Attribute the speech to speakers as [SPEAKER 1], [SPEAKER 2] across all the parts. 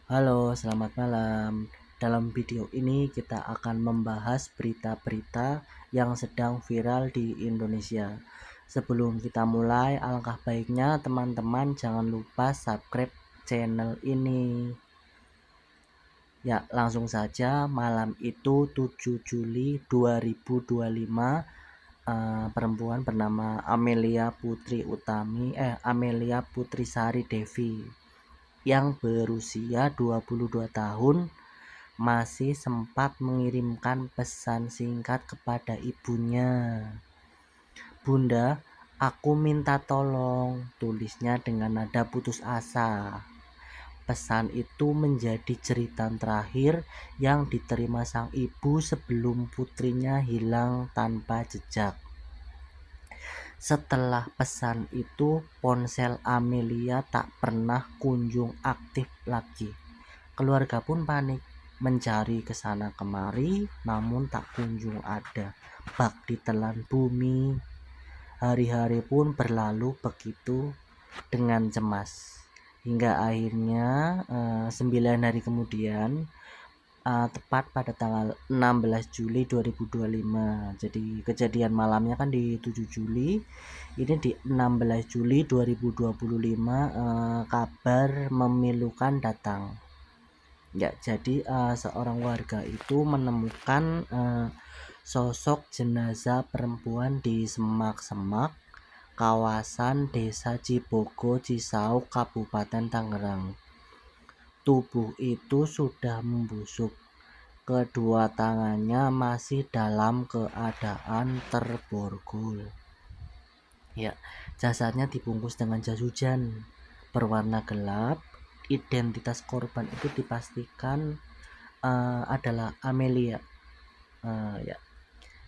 [SPEAKER 1] Halo, selamat malam. Dalam video ini kita akan membahas berita-berita yang sedang viral di Indonesia. Sebelum kita mulai, alangkah baiknya teman-teman jangan lupa subscribe channel ini. Ya, langsung saja. Malam itu 7 Juli 2025, perempuan bernama Amelia Putrisari Devi yang berusia 22 tahun masih sempat mengirimkan pesan singkat kepada ibunya. "Bunda, aku minta tolong," tulisnya dengan nada putus asa. Pesan itu menjadi jeritan terakhir yang diterima sang ibu sebelum putrinya hilang tanpa jejak. Setelah pesan itu, ponsel Amelia tak pernah kunjung aktif lagi. Keluarga pun panik, mencari kesana kemari, namun tak kunjung ada. Bak ditelan bumi. Hari-hari pun berlalu begitu dengan cemas. Hingga akhirnya 9 hari kemudian, tepat pada tanggal 16 Juli 2025. Jadi kejadian malamnya kan di 7 Juli. Ini di 16 Juli 2025, kabar memilukan datang. Ya, jadi seorang warga itu menemukan sosok jenazah perempuan di semak-semak kawasan Desa Cibogo, Cisauk, Kabupaten Tangerang. Tubuh itu sudah membusuk. Kedua tangannya masih dalam keadaan terborgol. Ya, jasadnya dibungkus dengan jas hujan berwarna gelap. Identitas korban itu dipastikan adalah Amelia. Ya,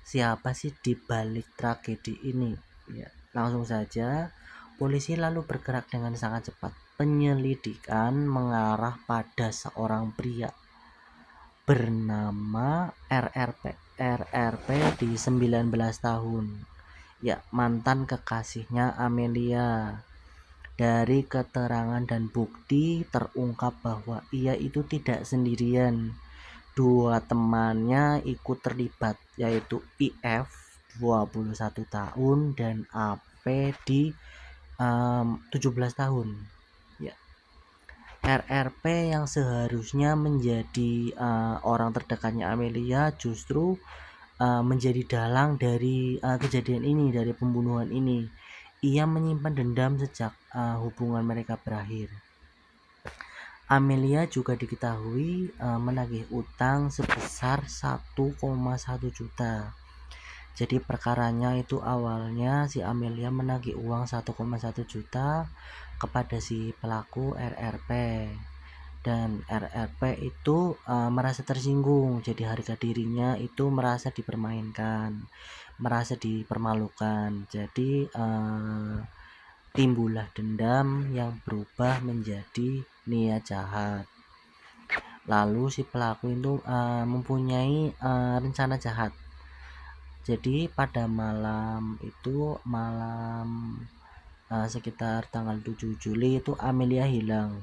[SPEAKER 1] siapa sih di balik tragedi ini? Ya, langsung saja polisi lalu bergerak dengan sangat cepat. Penyelidikan mengarah pada seorang pria bernama RRP di 19 tahun. Ya, mantan kekasihnya Amelia. Dari keterangan dan bukti terungkap bahwa ia itu tidak sendirian. Dua temannya ikut terlibat, yaitu IF 21 tahun dan AP di 17 tahun. Ya. RRP yang seharusnya menjadi orang terdekatnya Amelia justru menjadi dalang dari kejadian ini, dari pembunuhan ini. Ia menyimpan dendam sejak hubungan mereka berakhir. Amelia juga diketahui menagih utang sebesar 1,1 juta. Jadi perkaranya itu awalnya si Amelia menagih uang 1,1 juta kepada si pelaku RRP. Dan RRP itu merasa tersinggung. Jadi harga dirinya itu merasa dipermainkan, merasa dipermalukan. Jadi timbullah dendam yang berubah menjadi niat jahat. Lalu si pelaku itu mempunyai rencana jahat. Jadi pada malam sekitar tanggal 7 Juli itu Amelia hilang.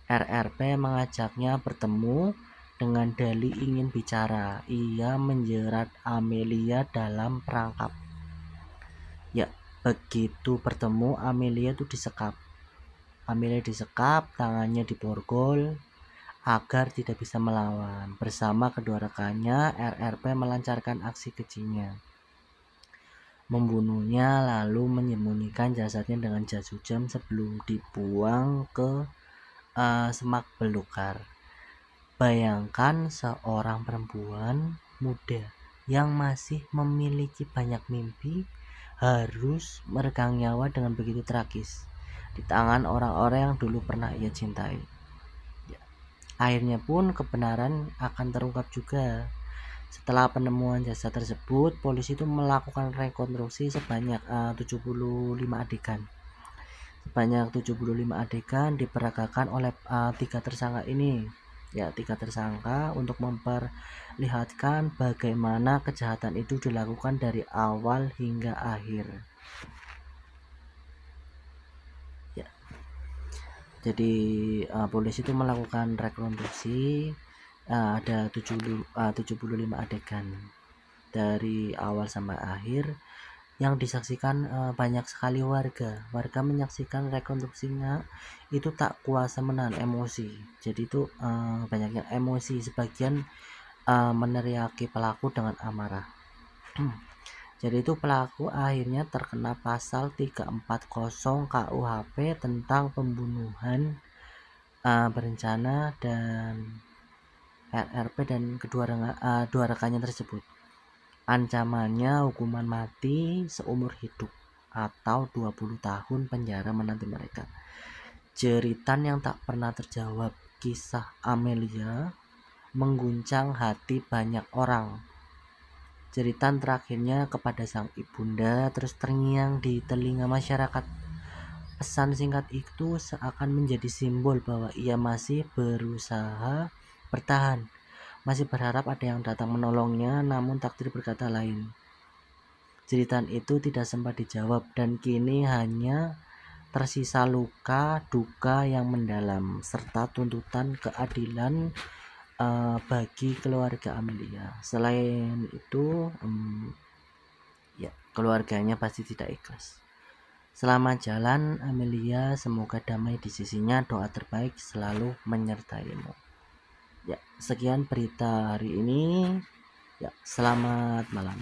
[SPEAKER 1] RRP mengajaknya bertemu dengan dalih ingin bicara. Ia menjerat Amelia dalam perangkap. Ya, begitu bertemu Amelia itu disekap. Tangannya diborgol agar tidak bisa melawan. Bersama kedua rekannya, RRP melancarkan aksi kejinya, membunuhnya lalu menyembunyikan jasadnya dengan jas hujan sebelum dibuang ke semak belukar. Bayangkan seorang perempuan muda yang masih memiliki banyak mimpi harus meregang nyawa dengan begitu tragis di tangan orang-orang yang dulu pernah ia cintai. Ya. Akhirnya pun kebenaran akan terungkap juga. Setelah penemuan jasad tersebut, polisi itu melakukan rekonstruksi sebanyak 75 adegan. Sebanyak 75 adegan diperagakan oleh tiga tersangka ini. Ya, tiga tersangka untuk memperlihatkan bagaimana kejahatan itu dilakukan dari awal hingga akhir. Ya. Jadi polisi itu melakukan rekonstruksi, ada 75 adegan dari awal sampai akhir yang disaksikan banyak sekali warga menyaksikan rekonstruksinya itu tak kuasa menahan emosi. Jadi itu banyaknya emosi, sebagian meneriaki pelaku dengan amarah. Jadi itu pelaku akhirnya terkena pasal 340 KUHP tentang pembunuhan berencana dan RRP dan dua rekannya tersebut. Ancamannya hukuman mati seumur hidup atau 20 tahun penjara menanti mereka. Jeritan yang tak pernah terjawab, kisah Amelia mengguncang hati banyak orang. Jeritan terakhirnya kepada sang ibunda terus terngiang di telinga masyarakat. Pesan singkat itu seakan menjadi simbol bahwa ia masih berusaha bertahan, masih berharap ada yang datang menolongnya, namun takdir berkata lain. Jeritan itu tidak sempat dijawab dan kini hanya tersisa luka, duka yang mendalam, serta tuntutan keadilan bagi keluarga Amelia. Selain itu, ya keluarganya pasti tidak ikhlas. Selamat jalan Amelia, semoga damai di sisinya, doa terbaik selalu menyertaimu. Ya, sekian berita hari ini. Ya, selamat malam.